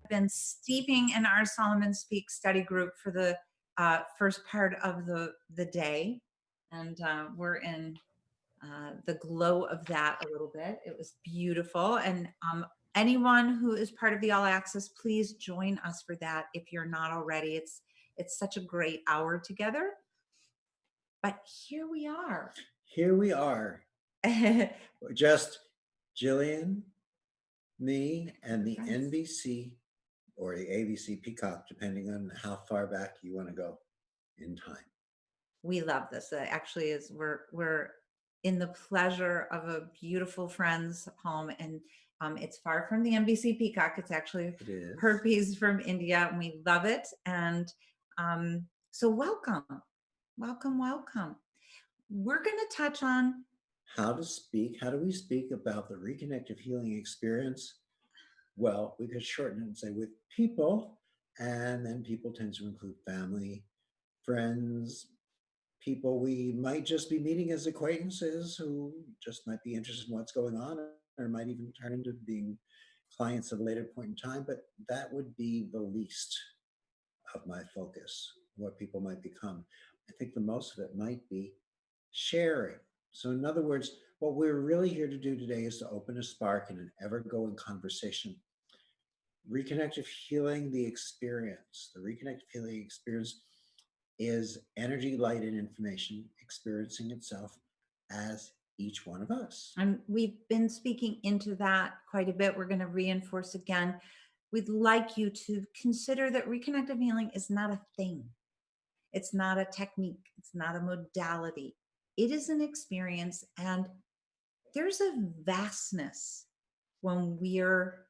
been steeping in our Solomon Speak study group for the first part of the day. And we're in the glow of that a little bit. It was beautiful. And anyone who is part of the All Access, please join us for that if you're not already. It's such a great hour together. But here we are. Here we are. Just Jillian, me, and the NBC or the ABC Peacock, depending on how far back you want to go in time. We love this. Actually, is we're in the pleasure of a beautiful friend's home, and it's far from the NBC Peacock. It's actually her piece from India, and we love it. And so welcome. We're going to touch on how to speak. How do we speak about the reconnective healing experience? Well, we could shorten it and say with people, and then people tend to include family, friends, people we might just be meeting as acquaintances who just might be interested in what's going on, or might even turn into being clients at a later point in time. But that would be the least of my focus, what people might become. I think the most of it might be sharing. So in other words, what we're really here to do today is to open a spark in an ever-going conversation. Reconnective healing, the experience. The reconnective healing experience is energy, light, and information experiencing itself as each one of us. And we've been speaking into that quite a bit. We're going to reinforce again. We'd like you to consider that reconnective healing is not a thing. It's not a technique. It's not a modality. It is an experience, and there's a vastness when we're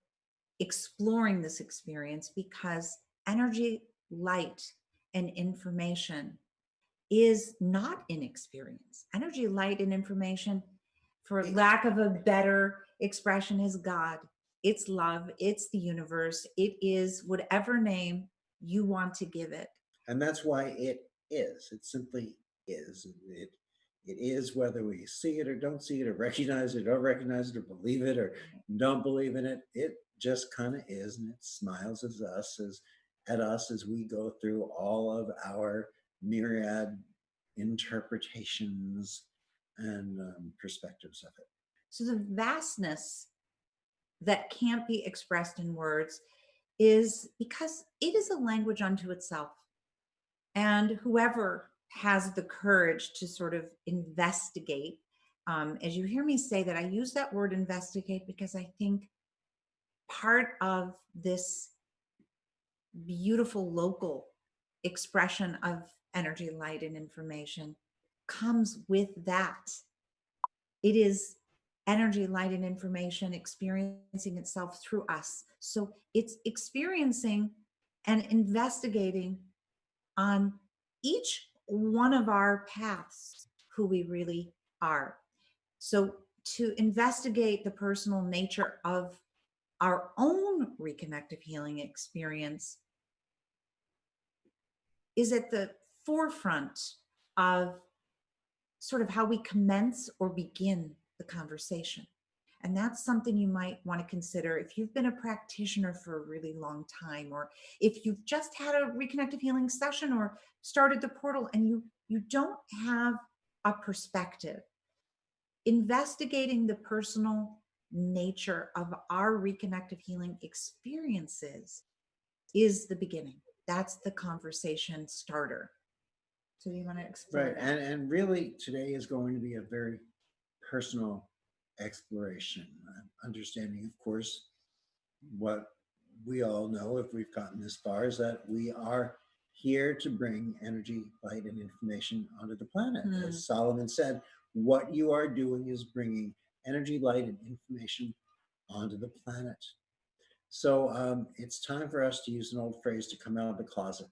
exploring this experience, because energy, light, and information is not inexperience. Energy, light, and information, for lack of a better expression, is God. It's love. It's the universe. It is whatever name you want to give it. And that's why it is. It simply is. It is, whether we see it or don't see it, or recognize it or don't recognize it, or believe it or don't believe in it. It just kind of is, and it smiles at us as we go through all of our myriad interpretations and perspectives of it. So the vastness that can't be expressed in words is because it is a language unto itself. And whoever has the courage to sort of investigate, as you hear me say that, I use that word investigate because I think part of this beautiful local expression of energy, light, and information comes with that. It is energy, light, and information experiencing itself through us. So it's experiencing and investigating on each one of our paths who we really are. So to investigate the personal nature of our own reconnective healing experience is at the forefront of sort of how we commence or begin the conversation. And that's something you might want to consider if you've been a practitioner for a really long time, or if you've just had a reconnective healing session or started the portal and you don't have a perspective. Investigating the personal nature of our reconnective healing experiences is the beginning. That's the conversation starter. So you want to explore right that? And really today is going to be a very personal exploration, understanding, of course, what we all know if we've gotten this far, is that we are here to bring energy, light, and information onto the planet. As Solomon said, what you are doing is bringing energy, light, and information onto the planet. So it's time for us to use an old phrase, to come out of the closet.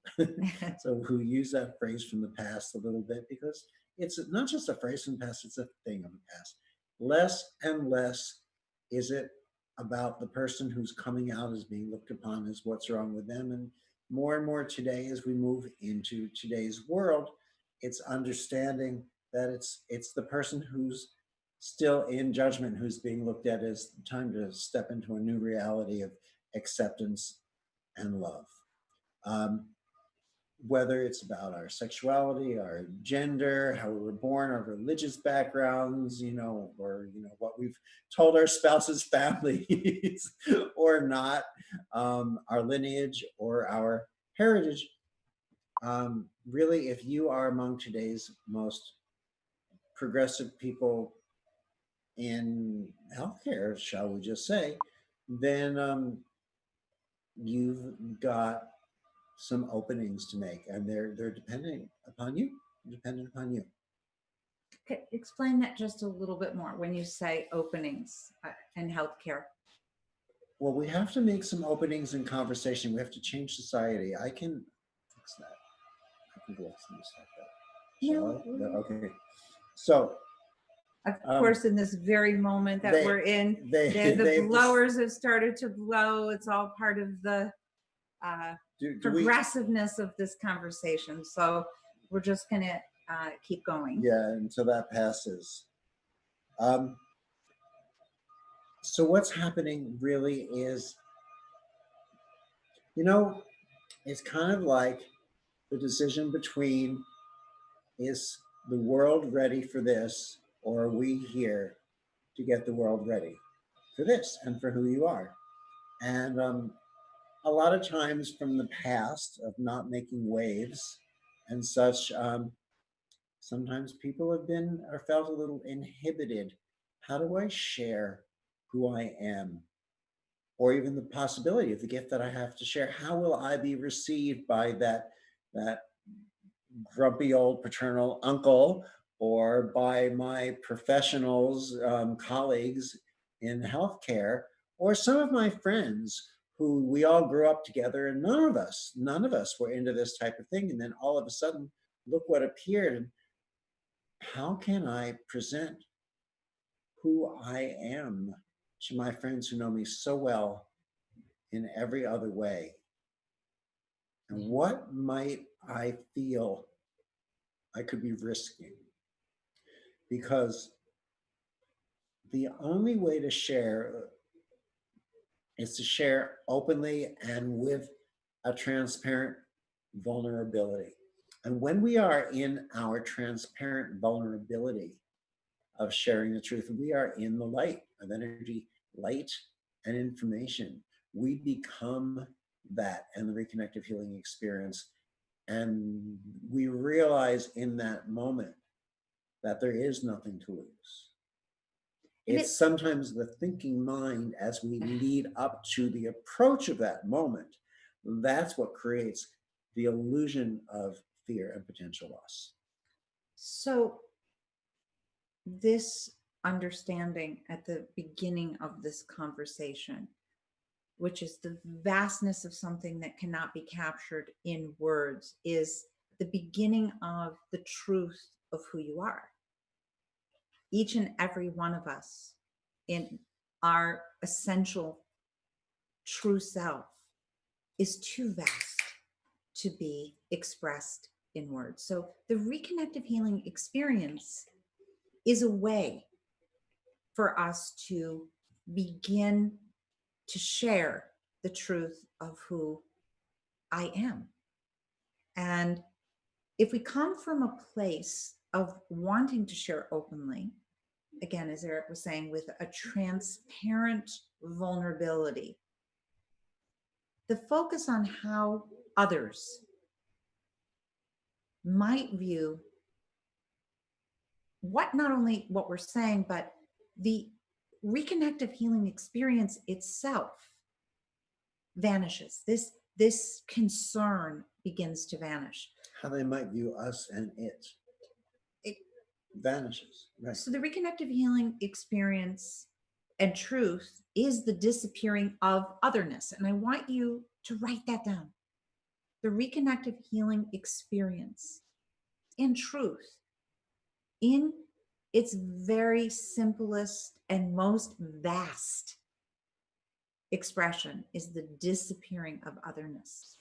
So we use that phrase from the past a little bit, because it's not just a phrase from the past, it's a thing of the past. Less and less is it about the person who's coming out as being looked upon as what's wrong with them. And more today, as we move into today's world, it's understanding that it's the person who's still in judgment who's being looked at as time to step into a new reality of acceptance and love. Um, whether it's about our sexuality, our gender, how we were born, our religious backgrounds, or what we've told our spouses' families or not, our lineage or our heritage. Really, if you are among today's most progressive people in healthcare, shall we just say, then you've got some openings to make, and they're dependent upon you. Okay, explain that just a little bit more when you say openings in healthcare. Well, we have to make some openings in conversation. We have to change society. I can fix that. I can fix this like that. Shall I? Okay. So, Of course, in this very moment that we're in, the blowers have started to blow. It's all part of the progressiveness of this conversation. So we're just going to keep going. Yeah, until that passes. So what's happening really is, it's kind of like the decision between, is the world ready for this, or are we here to get the world ready for this and for who you are? And a lot of times from the past of not making waves and such, sometimes people are felt a little inhibited. How do I share who I am? Or even the possibility of the gift that I have to share. How will I be received by that grumpy old paternal uncle, or by my professionals, colleagues in healthcare, or some of my friends who we all grew up together, and none of us were into this type of thing. And then all of a sudden, look what appeared. How can I present who I am to my friends who know me so well in every other way? And what might I feel I could be risking? Because the only way to share is to share openly and with a transparent vulnerability. And when we are in our transparent vulnerability of sharing the truth, we are in the light of energy, light, and information. We become that and the reconnective healing experience. And we realize in that moment that there is nothing to lose. It's sometimes the thinking mind as we lead up to the approach of that moment. That's what creates the illusion of fear and potential loss. So, this understanding at the beginning of this conversation, which is the vastness of something that cannot be captured in words, is the beginning of the truth of who you are. Each and every one of us in our essential true self is too vast to be expressed in words. So the reconnective healing experience is a way for us to begin to share the truth of who I am. And if we come from a place of wanting to share openly, again, as Eric was saying, with a transparent vulnerability, the focus on how others might view not only what we're saying, but the reconnective healing experience itself vanishes. This concern begins to vanish. How they might view us and it vanishes. Right. So the reconnective healing experience and truth is the disappearing of otherness. And I want you to write that down. The reconnective healing experience and truth, in its very simplest and most vast expression, is the disappearing of otherness.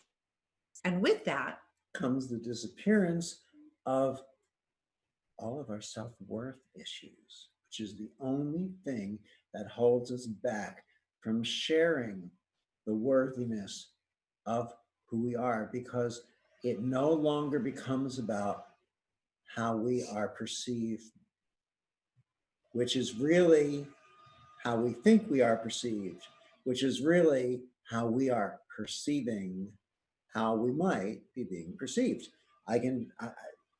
And with that comes the disappearance of all of our self-worth issues, which is the only thing that holds us back from sharing the worthiness of who we are, because it no longer becomes about how we are perceived, which is really how we think we are perceived, which is really how we are perceiving how we might be being perceived.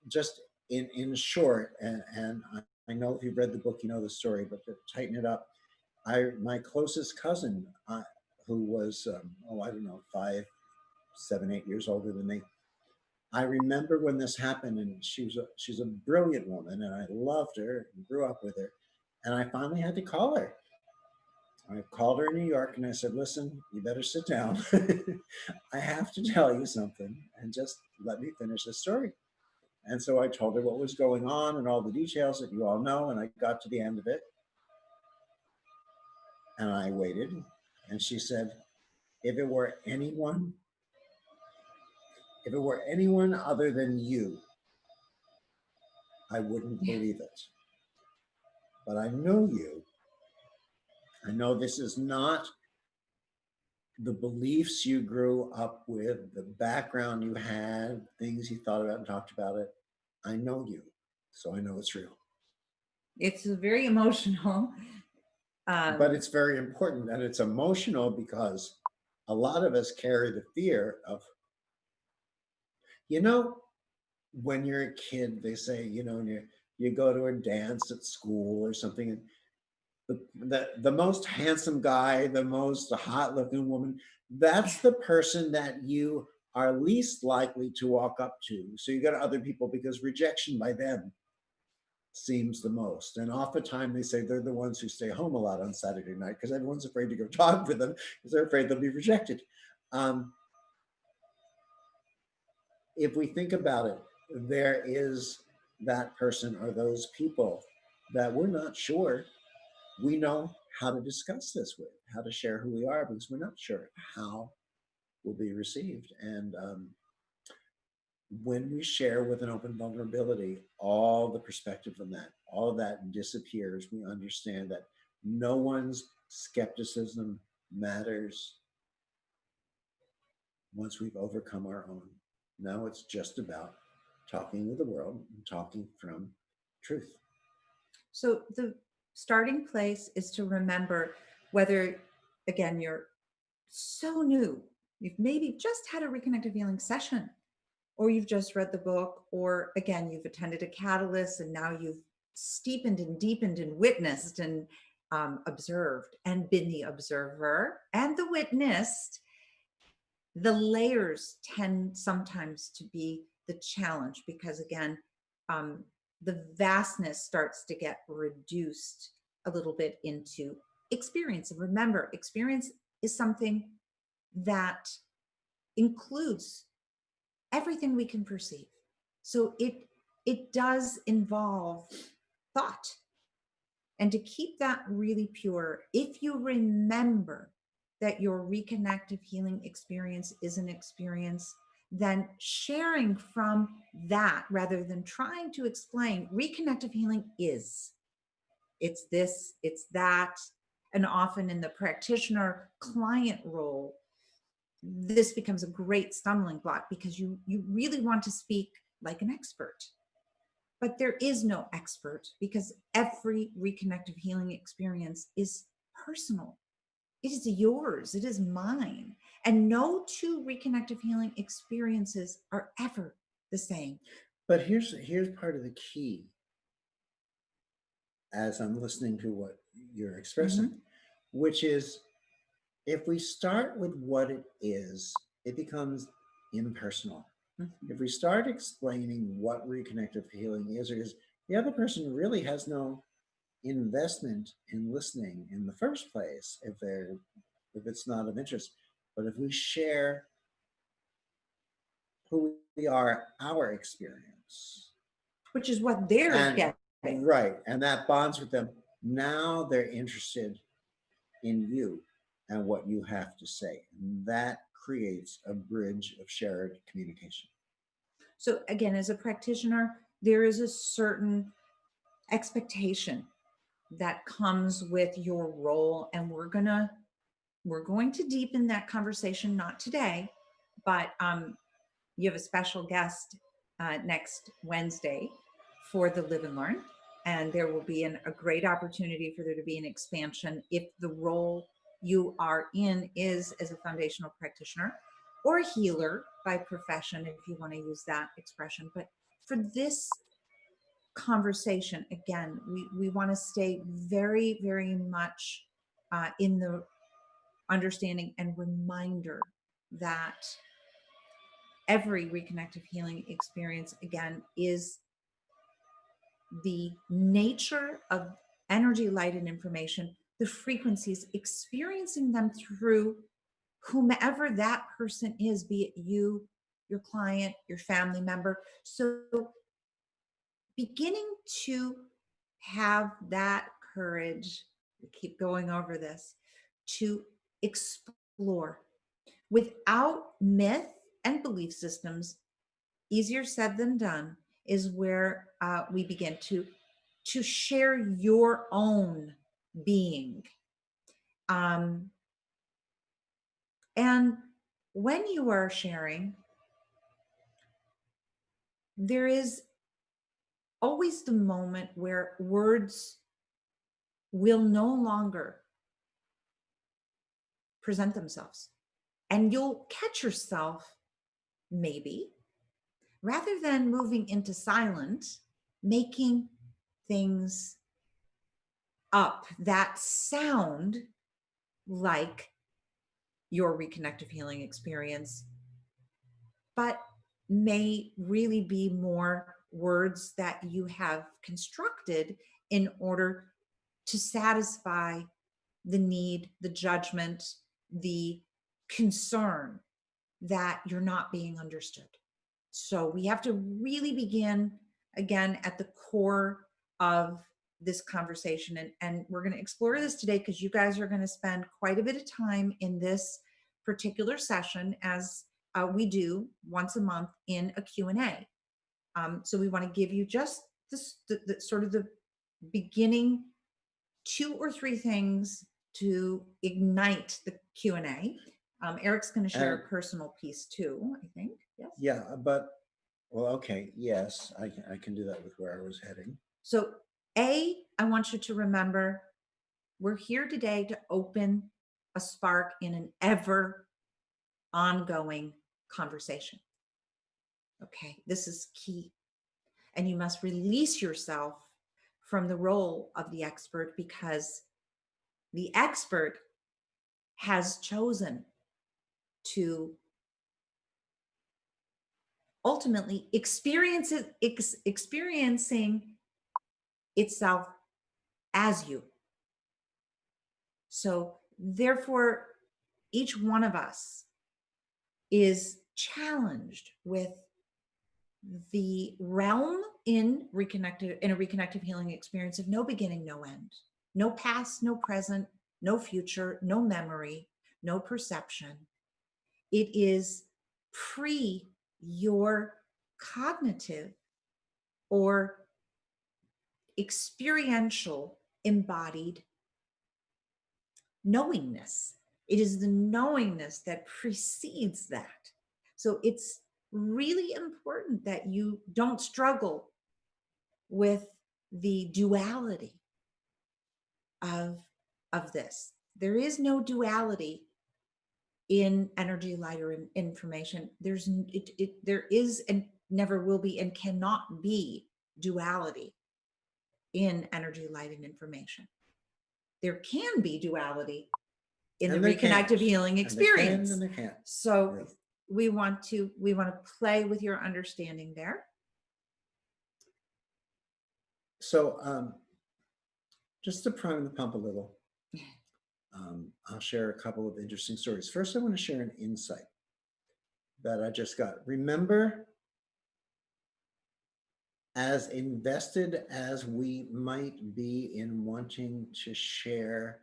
Just in short, and I know if you've read the book, you know the story, but to tighten it up, my closest cousin, who was I don't know, 5, 7, 8 years older than me. I remember when this happened, and she's a brilliant woman, and I loved her and grew up with her. And I finally had to call her. I called her in New York, and I said, "Listen, you better sit down. I have to tell you something, and just let me finish the story." And so I told her what was going on and all the details that you all know, and I got to the end of it, and I waited, and she said, "If it were anyone, if it were anyone other than you, I wouldn't Yeah. believe it. But I know you. I know this is not the beliefs you grew up with, the background you had, things you thought about and talked about it. I know you, so I know it's real." It's very emotional. But Um, it's very important, and it's emotional because a lot of us carry the fear of, you know, when you're a kid, they say, you go to a dance at school or something, and the most handsome guy, the most hot looking woman, that's the person that you are least likely to walk up to. So you go to other people because rejection by them seems the most. And oftentimes they say they're the ones who stay home a lot on Saturday night because everyone's afraid to go talk with them because they're afraid they'll be rejected. Um, if we think about it, there is that person or those people that we're not sure we know how to discuss this with, how to share who we are, because we're not sure how we'll be received. And when we share with an open vulnerability, all the perspective from that, all of that disappears. We understand that no one's skepticism matters once we've overcome our own. Now it's just about talking with the world and talking from truth. so the starting place is to remember whether, again, you're so new, you've maybe just had a reconnective healing session, or you've just read the book, or again, you've attended a catalyst and now you've steepened and deepened and witnessed and observed and been the observer and the witnessed. The layers tend sometimes to be the challenge because, again, um, the vastness starts to get reduced a little bit into experience. And remember, experience is something that includes everything we can perceive. So it does involve thought. And to keep that really pure, if you remember that your reconnective healing experience is an experience, then sharing from that rather than trying to explain, reconnective healing is. It's this, it's that. And often in the practitioner client role, this becomes a great stumbling block because you really want to speak like an expert, but there is no expert because every reconnective healing experience is personal. It is yours, it is mine, and no two reconnective healing experiences are ever the same. But here's part of the key as I'm listening to what you're expressing, Mm-hmm. which is if we start with what it is, it becomes impersonal. Mm-hmm. If we start explaining what reconnective healing is, the other person really has no investment in listening in the first place if it's not of interest. But if we share who we are, our experience, Which is what they're and getting. right, and that bonds with them, now they're interested in you and what you have to say. And that creates a bridge of shared communication. So again, as a practitioner, there is a certain expectation that comes with your role, and we're going to deepen that conversation, not today, But you have a special guest next Wednesday for the Live and Learn. And there will be a great opportunity for there to be an expansion if the role you are in is as a foundational practitioner or a healer by profession, if you want to use that expression. But for this conversation, again, we want to stay very, very much in the understanding and reminder that every reconnective healing experience, again, is the nature of energy, light, and information, the frequencies, experiencing them through whomever that person is, be it you, your client, your family member. So beginning to have that courage, we keep going over this, to explore without myth and belief systems, easier said than done, is where we begin to share your own being. Um, and when you are sharing, there is always the moment where words will no longer present themselves. And you'll catch yourself, maybe, rather than moving into silence, making things up that sound like your reconnective healing experience, but may really be more words that you have constructed in order to satisfy the need, the judgment, the concern that you're not being understood. So we have to really begin again at the core of this conversation. And we're going to explore this today because you guys are going to spend quite a bit of time in this particular session, as we do once a month in a Q&A. So we want to give you just this, the sort of the beginning 2 or 3 things to ignite the Q&A. Eric's going to share And a personal piece too, I think. Yes. yeah, but well, okay, yes, I can do that with where I was heading. So, I want you to remember we're here today to open a spark in an ever ongoing conversation. Okay, this is key. And you must release yourself from the role of the expert, because the expert has chosen to ultimately experiencing itself as you. So therefore, each one of us is challenged with the realm in a reconnective healing experience of no beginning, no end, no past, no present, no future, no memory, no perception. It is pre your cognitive or experiential embodied knowingness. It is the knowingness that precedes that. So it's really important that you don't struggle with the duality of, of this. There is no duality in energy, light, or in information. There is and never will be and cannot be duality in energy, light, and information. There can be duality in the And they can't. reconnective healing And they can experience. and they can't. So Yes. we want to play with your understanding there. So just to prime the pump a little, I'll share a couple of interesting stories. First, I want to share an insight that I just got. Remember, as invested as we might be in wanting to share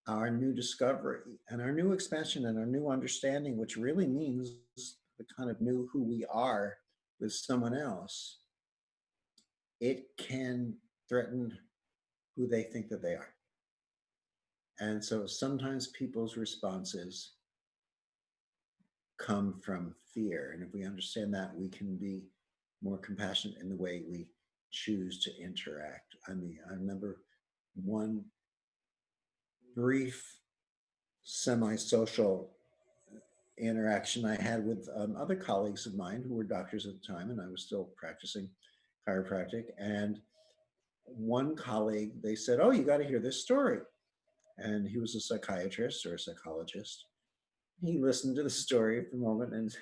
our new discovery and our new expansion and our new understanding, which really means the kind of new who we are with someone else, it can threaten who they think that they are. And so sometimes people's response is, come from fear. And if we understand that, we can be more compassionate in the way we choose to interact. I mean, I remember one brief semi-social interaction I had with other colleagues of mine who were doctors at the time, and I was still practicing chiropractic. And one colleague, they said, "Oh, you got to hear this story." And he was a psychiatrist or a psychologist. He listened to the story for a moment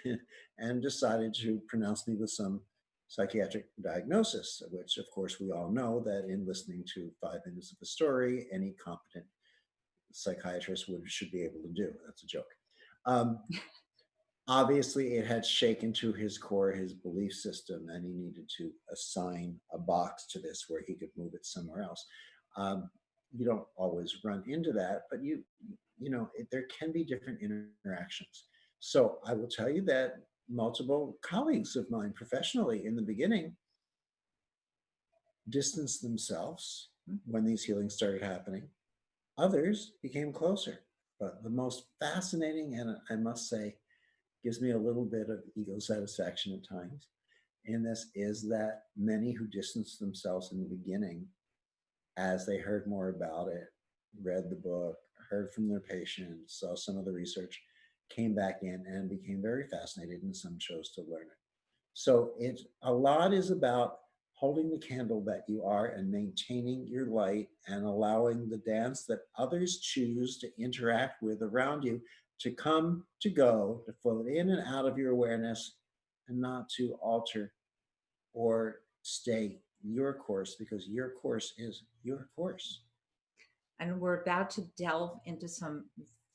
and decided to pronounce me with some psychiatric diagnosis, which of course we all know that in listening to 5 minutes of a story, any competent psychiatrist should be able to do. That's a joke. Obviously, it had shaken to his core his belief system, and he needed to assign a box to this where he could move it somewhere else. You don't always run into that, but there can be different interactions. So I will tell you that multiple colleagues of mine professionally in the beginning distanced themselves when these healings started happening. Others became closer. But the most fascinating, and I must say, gives me a little bit of ego satisfaction at times in this, is that many who distanced themselves in the beginning, as they heard more about it, read the book, heard from their patients, saw some of the research, came back in and became very fascinated, and some chose to learn it. So a lot is about holding the candle that you are and maintaining your light and allowing the dance that others choose to interact with around you to come, to go, to float in and out of your awareness, and not to alter or stay your course, because your course is your course. And we're about to delve into some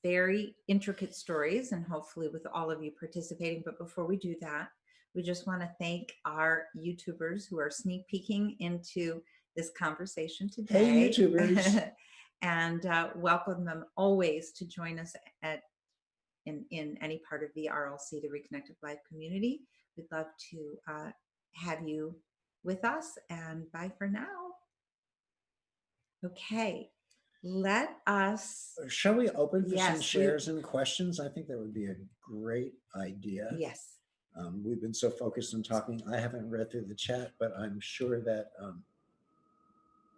very intricate stories, and hopefully with all of you participating. But before we do that, we just want to thank our YouTubers who are sneak peeking into this conversation today. Hey, YouTubers. And welcome them always to join us in any part of the RLC, the Reconnective Life Community. We'd love to have you with us, and bye for now. Okay, let us. Shall we open for some shares and questions? I think that would be a great idea. Yes. We've been so focused on talking. I haven't read through the chat, but I'm sure that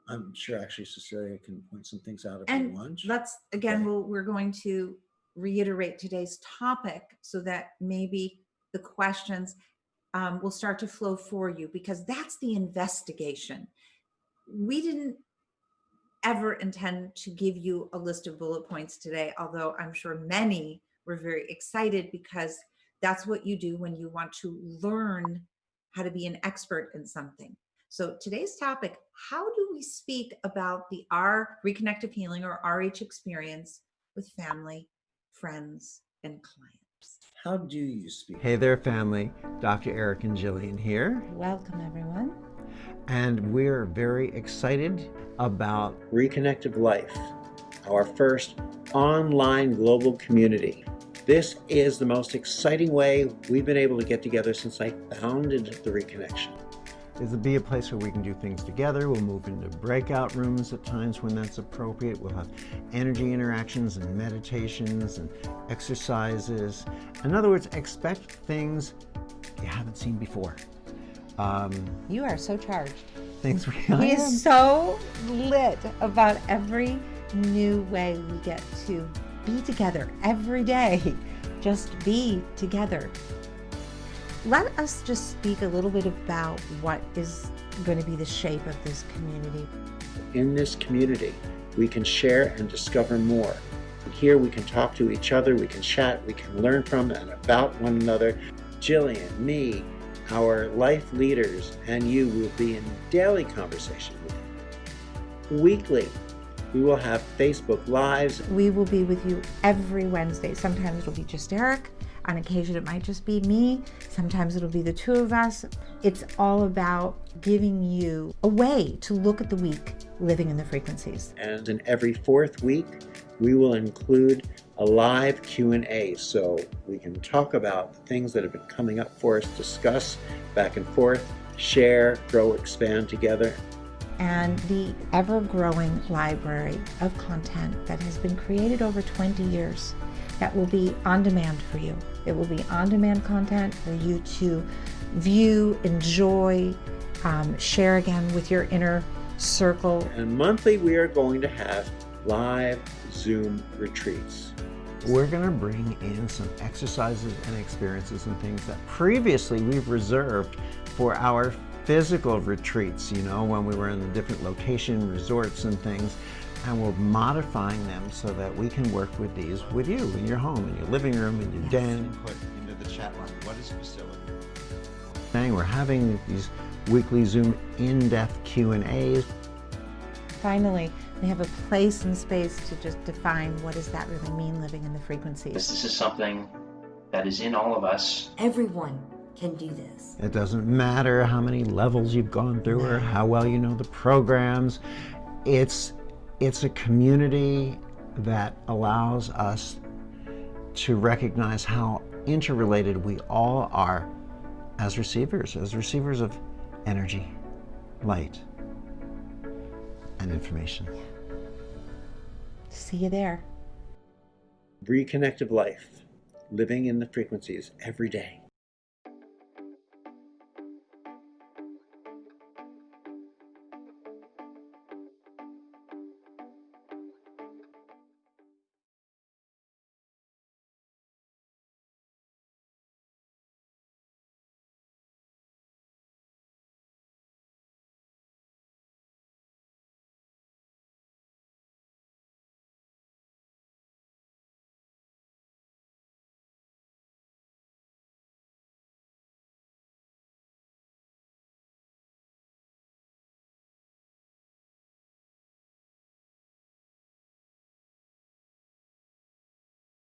actually Cecilia can point some things out if you want. Let's again, we're going to reiterate today's topic so that maybe the questions will start to flow for you, because that's the investigation. We didn't ever intend to give you a list of bullet points today, although I'm sure many were very excited, because that's what you do when you want to learn how to be an expert in something. So today's topic: how do we speak about the reconnective healing or RH experience with family, friends, and clients? How do you speak? Hey there, family. Dr. Eric and Jillian here. Welcome, everyone. And we're very excited about Reconnective Life, our first online global community. This is the most exciting way we've been able to get together since I founded the Reconnection. It'll be a place where we can do things together. We'll move into breakout rooms at times when that's appropriate. We'll have energy interactions and meditations and exercises. In other words, expect things you haven't seen before. You are so charged. Thanks. He is so lit about every new way we get to be together every day. Just be together. Let us just speak a little bit about what is going to be the shape of this community. In this community, we can share and discover more. Here we can talk to each other, we can chat, we can learn from and about one another. Jillian, me, our life leaders, and you will be in daily conversation with you. Weekly, we will have Facebook Lives. We will be with you every Wednesday. Sometimes it'll be just Eric. On occasion, it might just be me. Sometimes it'll be the two of us. It's all about giving you a way to look at the week living in the frequencies. And in every fourth week, we will include a live Q&A, so we can talk about the things that have been coming up for us, discuss back and forth, share, grow, expand together. And the ever-growing library of content that has been created over 20 years that will be on demand for you. It will be on demand content for you to view, enjoy, share again with your inner circle. And monthly, we are going to have live Zoom retreats. We're going to bring in some exercises and experiences and things that previously we've reserved for our physical retreats, you know, when we were in the different location resorts and things. And we're modifying them so that we can work with these with you in your home, in your living room, in your den. Put into the chat line, what is facility? We're having these weekly Zoom in-depth Q&As. Finally, they have a place and space to just define what does that really mean, living in the frequencies. This is something that is in all of us. Everyone can do this. It doesn't matter how many levels you've gone through or how well you know the programs. It's a community that allows us to recognize how interrelated we all are as receivers of energy, light, and information. See you there. Reconnective Life, living in the frequencies every day.